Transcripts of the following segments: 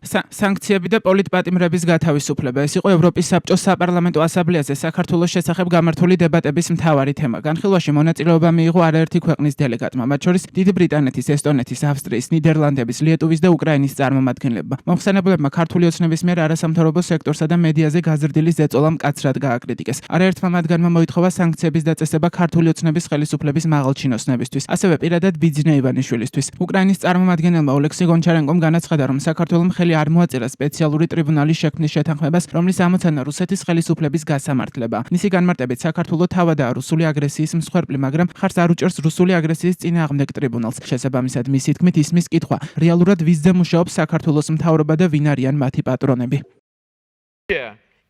სანქციები და პოლიტპატიმრების გათავისუფლება. ეს იყო ევროპის საბჭოს საპარლამენტო ასამბლეაზე საქართველოს შესახებ გამართული დებატების მთავარი თემა. განხილვაში მონაწილეობა მიიღო არაერთი ქვეყნის დელეგატმა, მათ შორის დიდი ბრიტანეთის, ესტონეთის, ავსტრიის, ნიდერლანდების, ლიეტუვის და უკრაინის წარმომადგენლებმა. მომხსენებლებმა ქართული ოცნების მიერ არასამთავრობო სექტორსა და მედიაზე გაზრდილი ზეწოლა მკაცრად გააკრიტიკეს. არაერთმა მათგანმა მოითხოვა სანქციების დაწესება ქართული ოცნების ხელისუფლების მაღალჩინოსნებისთვის, ასევე პირადად ბიძინა ივანიშვილისთვის. უკრაინის წარმომადგენელმა ოლექსი გონჩარენკომ განაცხადა, რომ საქართველომ ხელი არ მოაწერა სპეციალური ტრიბუნალის შექმნის შეთანხმებას, რომლის ამოცანა რუსეთის ხელისუფლების გასამართლება. მისი განმარტებით, საქართველო თავადაა რუსული აგრესიის მსხვერპლი, მაგრამ ხარს არ უჭერს რუსული აგრესიის წინააღმდეგ ტრიბუნალს. შესაბამისად, მისი თქმით ისმის კითხვა, რეალურად ვისზე მუშაობს საქართველოს მთავრობა და ვინ არიან მათი პატრონები.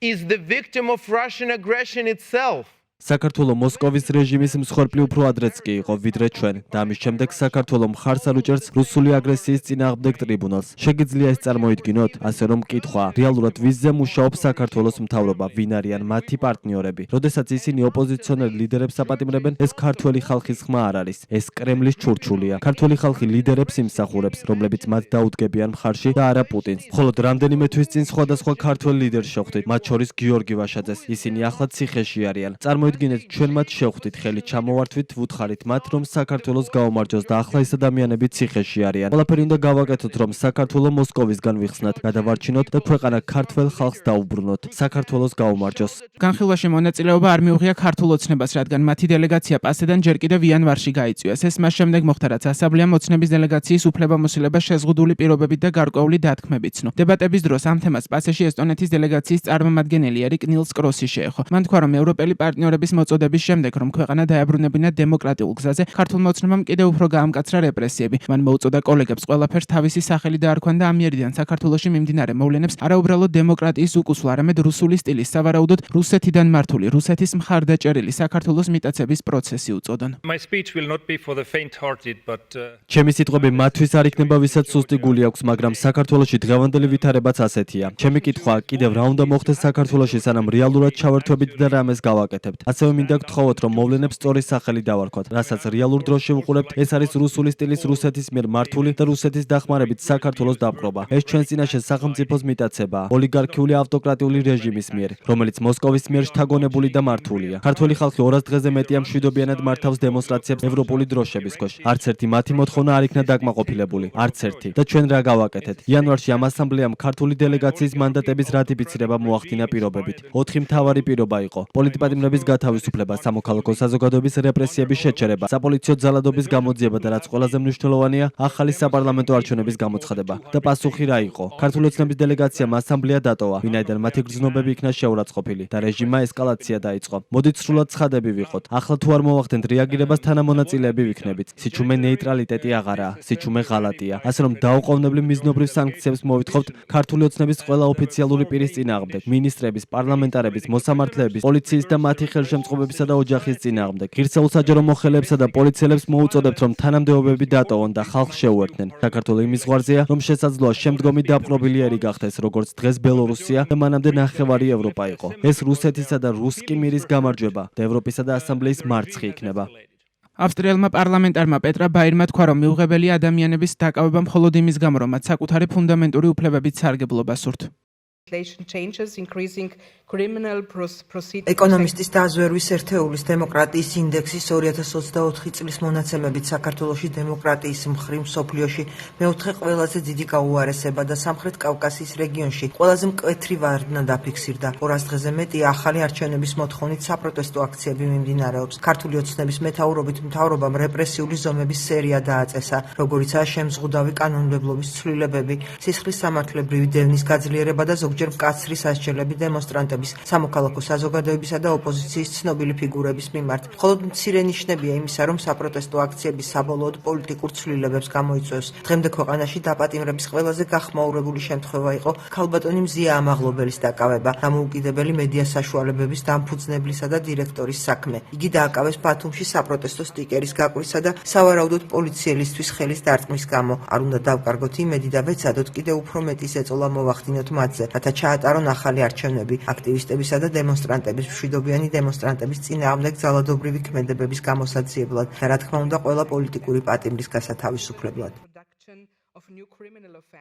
Is the victim of Russian aggression itself. საქართველო მოსკოვის რეჟიმის მსხვერპლი უფრო ადრეც კი იყო, ვიდრე ჩვენ და ამის შემდეგ საქართველო მხარს არ უჭერს რუსული აგრესიის წინააღმდეგ ტრიბუნალს. შეგიძლია ეს წარმოიდგინოთ, ასე რომ კითხვა, რეალურად ვისზე მუშაობს საქართველოს მთავრობა, ვინ არიან მათი პარტნიორები. როდესაც ისინი ოპოზიციონერ ლიდერებს აპატიმრებენ, ეს ქართველი ხალხის ხმა არ არის, ეს კრემლის ჩურჩულია. ქართველი ხალხი ლიდერებს იმსახურებს, რომლებიც მათ დაუდგებიან მხარში და არა პუტინს. მხოლოდ რამდენიმე თვის წინ სხვადასხვა ქართველ ლიდერს შევხვდით, მათ შორის გიორგი ვაშაძეს. ისინი ახლა ციხეში არიან. მოიდგინეთ, ჩვენ მათ შევხვდით, ხელი ჩამოვართვით, ვუთხარით მათ, რომ საქართველოს გაუმარჯოს და ახლა ეს ადამიანები ციხეში არიან. ყველაფერი უნდა გავაკეთოთ, რომ საქართველო მოსკოვისგან ვიხსნათ, გადავარჩინოთ და ქვეყანა ქართველ ხალხს დაუბრუნოთ. საქართველოს გაუმარჯოს. განხილვაში მონაწილეობა არ მიუღია ქართულ ოცნებას, რადგან მათი დელეგაცია პასედან ჯერ კიდევ იანვარში გაიწვიეს. ეს მას შემდეგ მოხდა, რაც ასამბლეამ ოცნების დელეგაციის უფლებამოსილება შეზღუდული პირობებით და გარკვეული დათქმებით ცნო. დებატების დროს ამ თემას პასეში ესტონეთის დელეგაციის წარმომადგენელი ერიკ ნილს კროსი შეეხო. მან თქვა, რომ ევროპელი პარტნიორების მოწოდების შემდეგ, რომ ქვეყანა დაებრუნებინა დემოკრატიულ გზაზე, ქართულმა ოცნებამ კიდევ უფრო გაამკაცრა რეპრესიები. მან მოუწოდა კოლეგებს ყველაფერს თავისი სახელი დაარქვან და ამიერიდან საქართველოში მიმდინარე მოვლენებს არაუბრალოდ დემოკრატიის უკუსვლა, არამედ რუსული სტილის, სავარაუდოდ რუსეთიდან მართული, რუსეთის მხარდაჭერილი საქართველოს მიტაცების პროცესი უწოდონ. ჩემი სიტყვები მათთვის არ იქნება, ვისაც სუსტი გული აქვს, მაგრამ საქართველოში დღევანდელი ვითარებაც ასეთია. ჩემი კითხვა, კიდევ რა უნდა მოხდეს საქართველოში, სანამ რეალურად ჩავერთვებით და რამეს გავაკეთებთ. ასევე მინდა გთხოვოთ, რომ მოვლენებს სწორი სახელი დავარქვათ, რასაც რეალურ დროში ვუყურებთ, ეს არის რუსული სტილის რუსეთის მიერ მართული და რუსეთის დახმარებით საქართველოს დაპყრობა. ეს ჩვენს წინაშე სახელმწიფოს მიტაცებაა, ოლიგარქიული ავტოკრატიული რეჟიმის მიერ, რომელიც მოსკოვის მიერ შთაგონებული და მართულია. ქართველი ხალხი 200 დღეზე მეტია მშვიდობიანად მართავს დემონსტრაციებს ევროპული დროშების ქვეშ. არც ერთი მათი მოთხოვნა არ იქნა დაკმაყოფილებული, არც ერთი. და ჩვენ რა გავაკეთეთ? იანვარში ამ ასამბლეამ ქართული დელეგაციის მანდატების რატიფიცირება მოახდინა პირობებით. 4 მთავარი პირობა იყო: პოლიტპატიმრების თავისუფლება, სამოქალაქო საზოგადოების რეპრესიების შეჩერება, საპოლიციო ძალადობის გამოძიება და რაც ყველაზე მნიშვნელოვანია, ახალი საპარლამენტო არჩევნების გამოცხადება. და პასუხი რა იყო? ქართული ოცნების დელეგაციამ ასამბლეა დატოვა, ვინაიდან მათი გრძნობები იქნა შეურაცხყოფილი და რეჟიმმა ესკალაცია დაიწყო. მოდით სრულად ცხადები ვიყოთ. ახლა თუ არ მოვახდენთ რეაგირებას, თანამონაწილეები ვიქნებით. სიჩუმე ნეიტრალიტეტი აღარაა, სიჩუმე ღალატია. ასე რომ დაუყოვნებლივ მიზნობრივ სანქციებს მოვითხოვთ ქართული ოცნების ყველა ოფიციალური პირის წინააღმდეგ, მინისტრების, პარლამენტარების, მოსამართლეების, პოლიციის და მათი ხელშემწყობებისა და ოჯახის წინააღმდეგ. ღირსეულ საჯარო მოხელეებსა და პოლიციელებს მოუწოდებთ, რომ თანამდებობები დატოვონ და ხალხს შეუერთდნენ. საქართველო იმის ზღვარზეა, რომ შესაძლოა შემდგომი დაპყრობილი ერი გახდეს, როგორც დღეს ბელორუსია და მანამდე ნახევარი ევროპა იყო. ეს რუსეთისა და რუსკი მირის გამარჯვება და ევროპისა და ასამბლეის მარცხი იქნება. ავსტრიელმა პარლამენტარმა პეტრა ბაირმა თქვა, რომ მიუღებელია ადამიანების დაკავება მხოლოდ იმის გამო, რომ მათ საკუთარი ფუნდამენტური უფლებებით სარგებლობა სურთ. ეკონომისტის დაზვერვის ერთეულის დემოკრატიის ინდექსის 2024 წლის მონაცემებით საქართველოში დემოკრატიის მხრივ მსოფლიოში მეოთხე ყველაზე დიდი გაუარესება და სამხრეთ კავკასიის რეგიონში ყველაზე მკვეთრი ვარდნა დაფიქსირდა. 200 დღეზე მეტია ახალი არჩევნების მოთხოვნით საპროტესტო აქციები მიმდინარეობს. ქართული ოცნების მეთაურობით მთავრობამ რეპრესიული ზომების სერია დააწესა, როგორიცაა შემზღუდავი კანონმდებლობის ცვლილებები, სისხლის სამართლებრივი დევნის გაძლიერება და ზოგჯერ მკაცრი სასჯელები დემონსტრანტებს სამოქალაქო საზოგადოებისა და ოპოზიციის ცნობილი ფიგურების მიმართ. მხოლოდ მცირე ნიშნებია იმისა, რომ საპროტესტო აქციები საბოლოოდ პოლიტიკურ ცვლილებებს გამოიწვევს. დღემდე ქვეყანაში დაპატიმრების ყველაზე გახმაურებული შემთხვევა იყო ქალბატონი მზია ამაღლობელის დაკავება, დამოუკიდებელი მედია საშუალებების დამფუძნებლისა და დირექტორის საქმე. იგი დააკავეს ბათუმში საპროტესტო სტიკერის გაკვირსა და სავარაუდოდ პოლიციელისთვის ხელის დარტყმის გამო. არ უნდა დავკარგოთ იმედი და ვეცადოთ კიდევ უფრო მეტი ზეწოლა მოვახდინოთ მათზე, რათა ჩაატარონ ახალი არჩევნები. აქტივისტებისა და დემონსტრანტების მშვიდობიანი დემონსტრანტების წინააღმდეგ ძალადობრივი ქმედებების გამოსაძიებლად და რა თქმა უნდა ყველა პოლიტიკური პატიმრის გასათავისუფლებლად.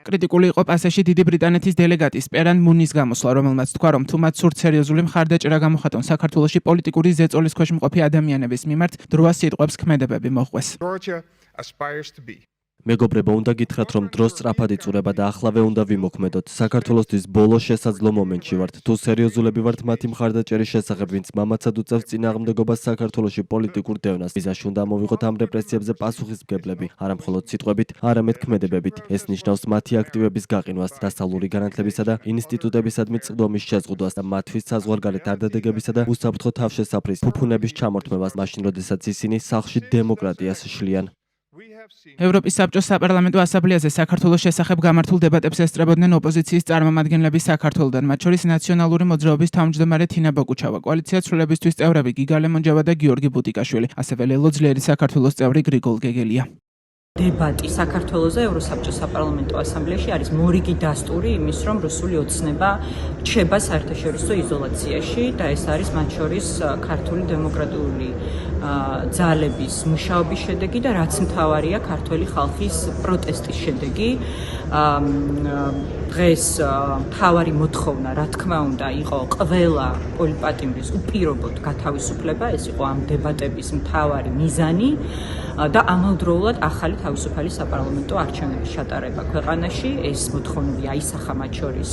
კრიტიკული იყო პასეში დიდი ბრიტანეთის დელეგატის პერან მუნის გამოსვლა, რომელმაც თქვა, რომ თუ მათ სურთ სერიოზული მხარდაჭერა გამოხატონ საქართველოში პოლიტიკური ზეწოლის ქვეშ მყოფი ადამიანების მიმართ, დროა სიტყვებს ქმედებები მოჰყვეს. Georgia aspires to be. მეგობრებო, უნდა გითხრათ, რომ დრო სწრაფად იწურება და ახლავე უნდა ვიმოქმედოთ. საქართველოსთვის ბოლო შესაძლო მომენტში ვართ. თუ სერიოზულები ვართ მათი მხარდაჭერის შესახებ, ვინც მამაცად უწევს წინააღმდეგობას საქართველოში პოლიტიკურ დევნას, ვიზაში უნდა მოვიღოთ ამ რეპრესიებზე პასუხისმგებლები, არა მხოლოდ სიტყვებით, არამედ ქმედებებით. ეს ნიშნავს მათი აქტივების გაყინვას, დასავლური განათლებისა და ინსტიტუტებისადმი წვდომის შეზღუდვას და მათთვის საზღვარგარეთ არდადეგებისა და უსაფრთხო თავშესაფრის ფუფუნების ჩამორთმევას, მაშინ როდესაც ისინი სახლში დემოკრატიას შლიან. ევროპის საბჭოს საპარლამენტო ასამბლეაზე საქართველოს შესახებ გამართულ დებატებს ესწრებოდნენ ოპოზიციის წარმომადგენლები საქართველოდან, მათ შორის ნაციონალური მოძრაობის თავმჯდომარე თინა ბოკუჩავა, კოალიცია ცვლილებისთვის წევრები გიგა ლემონჯავა და გიორგი ბუტიკაშვილი, ასევე ლელო ძლიერი საქართველოს წევრი გრიგოლ გეგელია. დებატი საქართველოზე ევროსაბჭოს საპარლამენტო ასამბლეაში არის მორიგი დასტური იმის, რომ რუსული ოცნება რჩება საერთაშორისო იზოლაციაში და ეს არის მათ შორის ქართული დემოკრატიული ძალების მუშაობის შედეგი და რაც მთავარია ქართველი ხალხის პროტესტის შედეგი. დღეს მთავარი მოთხოვნა, რა თქმა უნდა, იყო ყველა პოლიტპატიმრის უპირობოდ გათავისუფლება, ეს იყო ამ დებატების მთავარი მიზანი და ამავდროულად ახალი თავისუფალი საპარლამენტო არჩევნების ჩატარება ქვეყანაში. ეს მოთხოვნები აისახა მათ შორის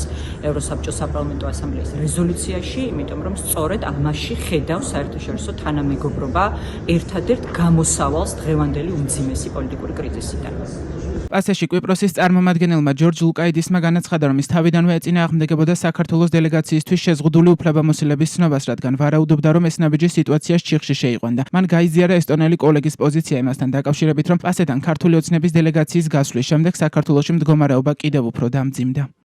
ევროსაბჭოს საპარლამენტო ასამბლეის რეზოლუციაში, იმიტომ რომ სწორედ ამაში ხედავს საერთაშორისო თანამეგობრობა ერთადერთ გამოსავალს დღევანდელი უმძიმესი პოლიტიკური კრიზისიდან. პასეში კვიპროსის წარმომადგენელმა ჯორჯ ლუკაიდისმა განაცხადა, რომ ის თავიდანვე ეწინააღმდეგებოდა საქართველოს დელეგაციისთვის შეზღუდული უფლებამოსილების ცნობას, რადგან ვარაუდობდა, რომ ეს ნაბიჯი სიტუაციას ჩიხში შეიყვანდა. მან გაიზიარა ესტონელი კოლეგის პოზიცია იმასთან დაკავშირებით, რომ პასედან ქართული ოცნების დელეგაციის გასვლის შემდეგ საქართველოში მდგომარეობა კიდევ უფრო დამძიმდა.